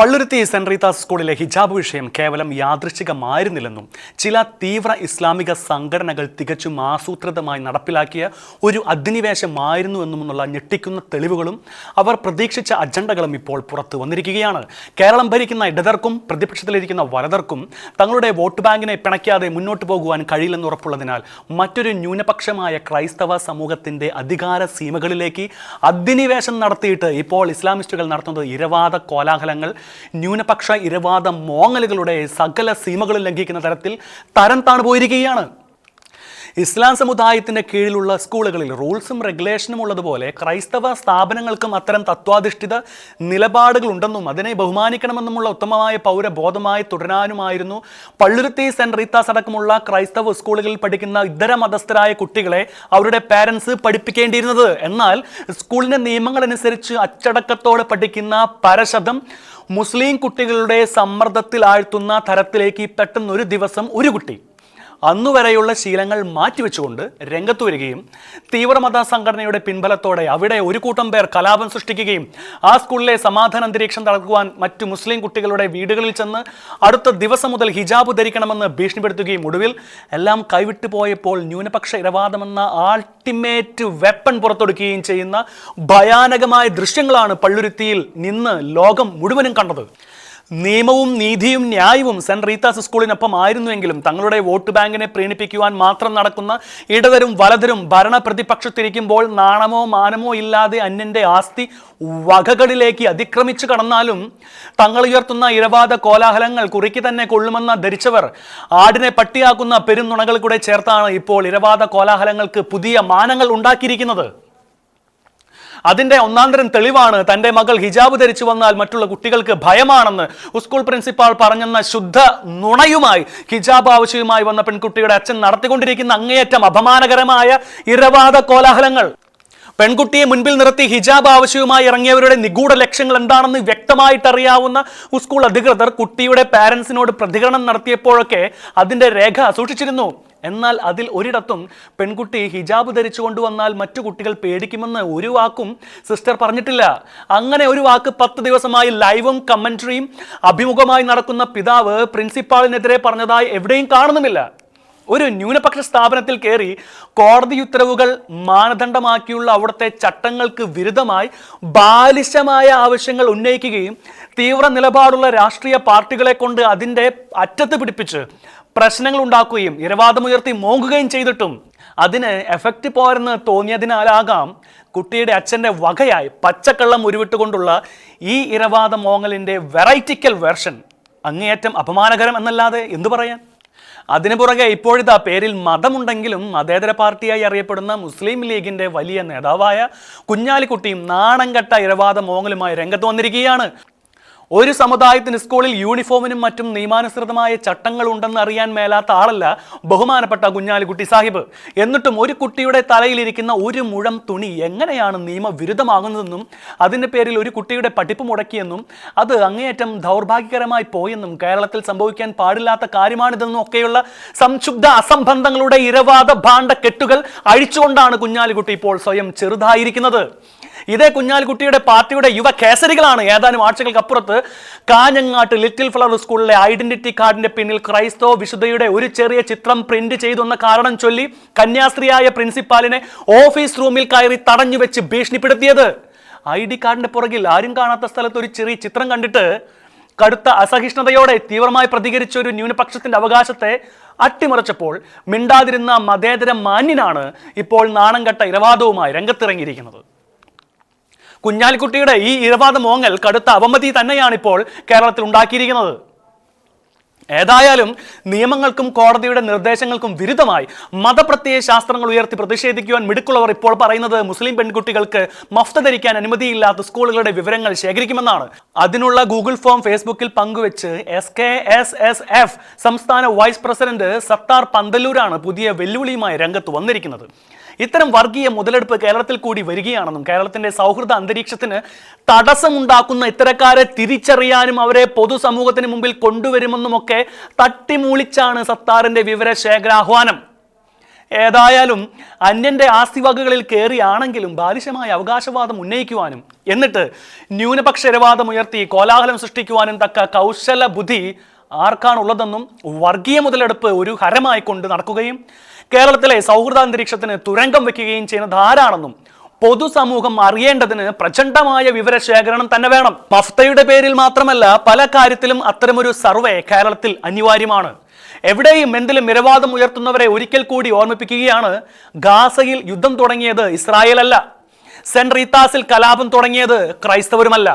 Palluruthy saint Rita's സ്കൂളിലെ ഹിജാബ് വിഷയം കേവലം യാദൃശ്ചികമായിരുന്നില്ലെന്നും ചില തീവ്ര ഇസ്ലാമിക സംഘടനകൾ തികച്ചും ആസൂത്രിതമായി നടപ്പിലാക്കിയ ഒരു അധിനിവേശമായിരുന്നുവെന്നുമുള്ള ഞെട്ടിക്കുന്ന തെളിവുകളും അവർ പ്രതീക്ഷിച്ച അജണ്ടകളും ഇപ്പോൾ പുറത്തു വന്നിരിക്കുകയാണ്. കേരളം ഭരിക്കുന്ന ഇടതർക്കും പ്രതിപക്ഷത്തിലിരിക്കുന്ന വലതർക്കും തങ്ങളുടെ വോട്ട് ബാങ്കിനെ പിണയ്ക്കാതെ മുന്നോട്ട് പോകുവാൻ കഴിയില്ലെന്ന് ഉറപ്പുള്ളതിനാൽ മറ്റൊരു ന്യൂനപക്ഷമായ ക്രൈസ്തവ സമൂഹത്തിന്റെ അധികാര സീമകളിലേക്ക് അധിനിവേശം നടത്തിയിട്ട് ഇപ്പോൾ ഇസ്ലാമിസ്റ്റുകൾ നടത്തുന്നത് ഇരവാദ കോലാഹലങ്ങൾ, ന്യൂനപക്ഷ ഇരവാദ മോങ്ങലുകളുടെ സകല സീമകളും ലംഘിക്കുന്ന തരത്തിൽ തരം താണു പോയിരിക്കുകയാണ്. ഇസ്ലാം സമുദായത്തിൻ്റെ കീഴിലുള്ള സ്കൂളുകളിൽ റൂൾസും റെഗുലേഷനും ഉള്ളതുപോലെ ക്രൈസ്തവ സ്ഥാപനങ്ങൾക്കും അത്തരം തത്വാധിഷ്ഠിത നിലപാടുകളുണ്ടെന്നും അതിനെ ബഹുമാനിക്കണമെന്നുമുള്ള ഉത്തമമായ പൗരബോധമായി തുടരാനുമായിരുന്നു പള്ളുരുത്തി സെന്റ് റീത്താസ് അടക്കമുള്ള ക്രൈസ്തവ സ്കൂളുകളിൽ പഠിക്കുന്ന ഇതര മതസ്ഥരായ കുട്ടികളെ അവരുടെ പാരൻസ് പഠിപ്പിക്കേണ്ടിയിരുന്നത്. എന്നാൽ സ്കൂളിൻ്റെ നിയമങ്ങളനുസരിച്ച് അച്ചടക്കത്തോടെ പഠിക്കുന്ന പരശതം മുസ്ലിം കുട്ടികളുടെ സമ്മർദ്ദത്തിൽ ആഴ്ത്തുന്ന തരത്തിലേക്ക് പെട്ടെന്നൊരു ദിവസം ഒരു കുട്ടി അന്നുവരെയുള്ള ശീലങ്ങൾ മാറ്റിവെച്ചുകൊണ്ട് രംഗത്ത് വരികയും തീവ്രമത സംഘടനയുടെ പിൻബലത്തോടെ അവിടെ ഒരു കൂട്ടം പേർ കലാപം സൃഷ്ടിക്കുകയും ആ സ്കൂളിലെ സമാധാന അന്തരീക്ഷം തകർക്കുവാൻ മറ്റു മുസ്ലിം കുട്ടികളുടെ വീടുകളിൽ ചെന്ന് അടുത്ത ദിവസം മുതൽ ഹിജാബ് ധരിക്കണമെന്ന് ഭീഷണിപ്പെടുത്തുകയും ഒടുവിൽ എല്ലാം കൈവിട്ടു പോയപ്പോൾ ന്യൂനപക്ഷ ഇരവാദമെന്ന അൾട്ടിമേറ്റ് വെപ്പൺ പുറത്തെടുക്കുകയും ചെയ്യുന്ന ഭയാനകമായ ദൃശ്യങ്ങളാണ് പള്ളുരുത്തിയിൽ നിന്ന് ലോകം മുഴുവനും കണ്ടത്. നിയമവും നീതിയും ന്യായവും സെന്റ് റീത്താസ് സ്കൂളിനൊപ്പം ആയിരുന്നുവെങ്കിലും തങ്ങളുടെ വോട്ട് ബാങ്കിനെ പ്രീണിപ്പിക്കുവാൻ മാത്രം നടക്കുന്ന ഇടതരും വലതരും ഭരണപ്രതിപക്ഷത്തിരിക്കുമ്പോൾ നാണമോ മാനമോ ഇല്ലാതെ അന്യന്റെ ആസ്തി വകകളിലേക്ക് അതിക്രമിച്ചു കടന്നാലും തങ്ങൾ ഉയർത്തുന്ന ഇരവാദ കോലാഹലങ്ങൾ കുറിക്ക് തന്നെ കൊള്ളുമെന്ന് ധരിച്ചവർ ആടിനെ പട്ടിയാക്കുന്ന പെരുന്നുണകൾ കൂടെ ചേർത്താണ് ഇപ്പോൾ ഇരവാദ കോലാഹലങ്ങൾക്ക് പുതിയ മാനങ്ങൾ ഉണ്ടാക്കിയിരിക്കുന്നത്. അതിൻ്റെ ഒന്നാന്തരം തെളിവാണ് തൻ്റെ മകൾ ഹിജാബ് ധരിച്ചു വന്നാൽ മറ്റുള്ള കുട്ടികൾക്ക് ഭയമാണെന്ന് സ്കൂൾ പ്രിൻസിപ്പാൾ പറഞ്ഞെന്ന ശുദ്ധ നുണയുമായി ഹിജാബ് ആവശ്യവുമായി വന്ന പെൺകുട്ടിയുടെ അച്ഛൻ നടത്തിക്കൊണ്ടിരിക്കുന്ന അങ്ങേയറ്റം അപമാനകരമായ ഇരവാദ കോലാഹലങ്ങൾ. പെൺകുട്ടിയെ മുൻപിൽ നിർത്തി ഹിജാബ് ആവശ്യവുമായി ഇറങ്ങിയവരുടെ നിഗൂഢ ലക്ഷ്യങ്ങൾ എന്താണെന്ന് വ്യക്തമായിട്ടറിയാവുന്ന സ്കൂൾ അധികൃതർ കുട്ടിയുടെ പാരൻസിനോട് പ്രതികരണം നടത്തിയപ്പോഴൊക്കെ അതിൻ്റെ രേഖ സൂക്ഷിച്ചിരുന്നു. എന്നാൽ അതിൽ ഒരിടത്തും പെൺകുട്ടി ഹിജാബ് ധരിച്ചു കൊണ്ടുവന്നാൽ മറ്റു കുട്ടികൾ പേടിക്കുമെന്ന് ഒരു വാക്കും സിസ്റ്റർ പറഞ്ഞിട്ടില്ല. അങ്ങനെ ഒരു വാക്ക് 10 ദിവസമായി ലൈവും കമന്ററിയും അഭിമുഖമായി നടക്കുന്ന പിതാവ് പ്രിൻസിപ്പാളിനെതിരെ പറഞ്ഞതായി എവിടെയും കാണുന്നുമില്ല. ഒരു ന്യൂനപക്ഷ സ്ഥാപനത്തിൽ കയറി കോടതി ഉത്തരവുകൾ മാനദണ്ഡമാക്കിയുള്ള അവിടുത്തെ ചട്ടങ്ങൾക്ക് വിരുദ്ധമായി ബാലിശമായ ആവശ്യങ്ങൾ ഉന്നയിക്കുകയും തീവ്ര നിലപാടുള്ള രാഷ്ട്രീയ പാർട്ടികളെ കൊണ്ട് അതിൻ്റെ അറ്റത്ത് പിടിപ്പിച്ച് പ്രശ്നങ്ങൾ ഉണ്ടാക്കുകയും ഇരവാദമുയർത്തി മോങ്ങുകയും ചെയ്തിട്ടും അതിന് എഫക്റ്റ് പോരെന്ന് തോന്നിയതിനാലാകാം കുട്ടിയുടെ അച്ഛൻ്റെ വകയായി പച്ചക്കള്ളം ഉരുവിട്ടുകൊണ്ടുള്ള ഈ ഇരവാദ മോങ്ങലിൻ്റെ വെറൈറ്റിക്കൽ വെർഷൻ അങ്ങേയറ്റം അപമാനകരം എന്നല്ലാതെ എന്തു പറയാൻ. അതിനു പുറകെ ഇപ്പോഴിതാ പേരിൽ മതമുണ്ടെങ്കിലും മതേതര പാർട്ടിയായി അറിയപ്പെടുന്ന മുസ്ലിം ലീഗിൻ്റെ വലിയ നേതാവായ കുഞ്ഞാലിക്കുട്ടിയും നാണംകെട്ട ഇരവാദ മോങ്ങലുമായി രംഗത്ത് വന്നിരിക്കുകയാണ്. ഒരു സമുദായത്തിന് സ്കൂളിൽ യൂണിഫോമിനും മറ്റും നിയമാനുസൃതമായ ചട്ടങ്ങൾ ഉണ്ടെന്ന് അറിയാൻ മേലാത്ത ആളല്ല ബഹുമാനപ്പെട്ട കുഞ്ഞാലിക്കുട്ടി സാഹിബ്. എന്നിട്ടും ഒരു കുട്ടിയുടെ തലയിലിരിക്കുന്ന ഒരു മുഴം തുണി എങ്ങനെയാണ് നിയമവിരുദ്ധമാകുന്നതെന്നും അതിൻ്റെ പേരിൽ ഒരു കുട്ടിയുടെ പഠിപ്പ് മുടക്കിയെന്നും അത് അങ്ങേയറ്റം ദൗർഭാഗ്യകരമായി പോയെന്നും കേരളത്തിൽ സംഭവിക്കാൻ പാടില്ലാത്ത കാര്യമാണിതെന്നും ഒക്കെയുള്ള സംക്ഷുബ്ധ അസംബന്ധങ്ങളുടെ ഇരവാദ ഭാണ്ഡ കെട്ടുകൾ അഴിച്ചുകൊണ്ടാണ് കുഞ്ഞാലിക്കുട്ടി ഇപ്പോൾ സ്വയം ചെറുതായിരിക്കുന്നത്. ഇതേ കുഞ്ഞാലിക്കുട്ടിയുടെ പാർട്ടിയുടെ യുവ കേസരികളാണ് ഏതാനും ആഴ്ചകൾക്കപ്പുറത്ത് കാഞ്ഞങ്ങാട്ട് ലിറ്റിൽ ഫ്ലവർ സ്കൂളിലെ ഐഡന്റിറ്റി കാർഡിന്റെ പിന്നിൽ ക്രൈസ്തവ വിശുദ്ധയുടെ ഒരു ചെറിയ ചിത്രം പ്രിന്റ് ചെയ്തെന്ന കാരണം ചൊല്ലി കന്യാസ്ത്രീയായ പ്രിൻസിപ്പാലിനെ ഓഫീസ് റൂമിൽ കയറി തടഞ്ഞു വെച്ച് ഭീഷണിപ്പെടുത്തിയത്. ID കാർഡിന്റെ പുറകിൽ ആരും കാണാത്ത സ്ഥലത്ത് ഒരു ചെറിയ ചിത്രം കണ്ടിട്ട് കടുത്ത അസഹിഷ്ണുതയോടെ തീവ്രമായി പ്രതികരിച്ച ഒരു ന്യൂനപക്ഷത്തിന്റെ അവകാശത്തെ അട്ടിമറിച്ചപ്പോൾ മിണ്ടാതിരുന്ന മതേതര മാന്യനാണ് ഇപ്പോൾ നാണംകെട്ട ഇരവാദവുമായി രംഗത്തിറങ്ങിയിരിക്കുന്നത്. കുഞ്ഞാലിക്കുട്ടിയുടെ ഈ ഇരവാദ മോങ്ങൽ കടുത്ത അവമതി തന്നെയാണ് ഇപ്പോൾ കേരളത്തിൽ ഉണ്ടാക്കിയിരിക്കുന്നത്. ഏതായാലും നിയമങ്ങൾക്കും കോടതിയുടെ നിർദ്ദേശങ്ങൾക്കും വിരുദ്ധമായി മതപ്രത്യയ ശാസ്ത്രങ്ങൾ ഉയർത്തി പ്രതിഷേധിക്കുവാൻ മിടുക്കുള്ളവർ ഇപ്പോൾ പറയുന്നത് മുസ്ലിം പെൺകുട്ടികൾക്ക് മഫ്ത ധരിക്കാൻ അനുമതിയില്ലാത്ത സ്കൂളുകളുടെ വിവരങ്ങൾ ശേഖരിക്കുമെന്നാണ്. അതിനുള്ള ഗൂഗിൾ ഫോം ഫേസ്ബുക്കിൽ പങ്കുവെച്ച് SKSSF സംസ്ഥാന വൈസ് പ്രസിഡന്റ് സത്താർ പന്തല്ലൂരാണ് പുതിയ വെല്ലുവിളിയുമായി രംഗത്ത് വന്നിരിക്കുന്നത്. ഇത്തരം വർഗീയ മുതലെടുപ്പ് കേരളത്തിൽ കൂടി വരികയാണെന്നും കേരളത്തിന്റെ സൗഹൃദ അന്തരീക്ഷത്തിന് തടസ്സമുണ്ടാക്കുന്ന ഇത്തരക്കാരെ തിരിച്ചറിയാനും അവരെ പൊതുസമൂഹത്തിന് മുമ്പിൽ കൊണ്ടുവരുമെന്നുമൊക്കെ തട്ടിമൂളിച്ചാണ് സത്താറിന്റെ വിവരശേഖരാഹ്വാനം. ഏതായാലും അന്യന്റെ ആസ്തിവകകളിൽ കയറിയാണെങ്കിലും ബാലിശമായ അവകാശവാദം ഉന്നയിക്കുവാനും എന്നിട്ട് ന്യൂനപക്ഷരവാദം ഉയർത്തി കോലാഹലം സൃഷ്ടിക്കുവാനും തക്ക കൗശല ബുദ്ധി ആർക്കാണുള്ളതെന്നും വർഗീയ മുതലെടുപ്പ് ഒരു ഹരമായി കൊണ്ട് നടക്കുകയും കേരളത്തിലെ സൗഹൃദാന്തരീക്ഷത്തിന് തുരങ്കം വെക്കുകയും ചെയ്യുന്നത് ആരാണെന്നും പൊതുസമൂഹം അറിയേണ്ടതിന് പ്രചണ്ഡമായ വിവരശേഖരണം തന്നെ വേണം. മഫ്തയുടെ പേരിൽ മാത്രമല്ല പല കാര്യത്തിലും അത്തരമൊരു സർവേ കേരളത്തിൽ അനിവാര്യമാണ്. എവിടെയും എന്തിലും നിരവാദം ഉയർത്തുന്നവരെ ഒരിക്കൽ കൂടി ഓർമ്മിപ്പിക്കുകയാണ്, ഗാസയിൽ യുദ്ധം തുടങ്ങിയത് ഇസ്രായേലല്ല, സെന്റ് റീത്താസിൽ കലാപം തുടങ്ങിയത് ക്രൈസ്തവരുമല്ല.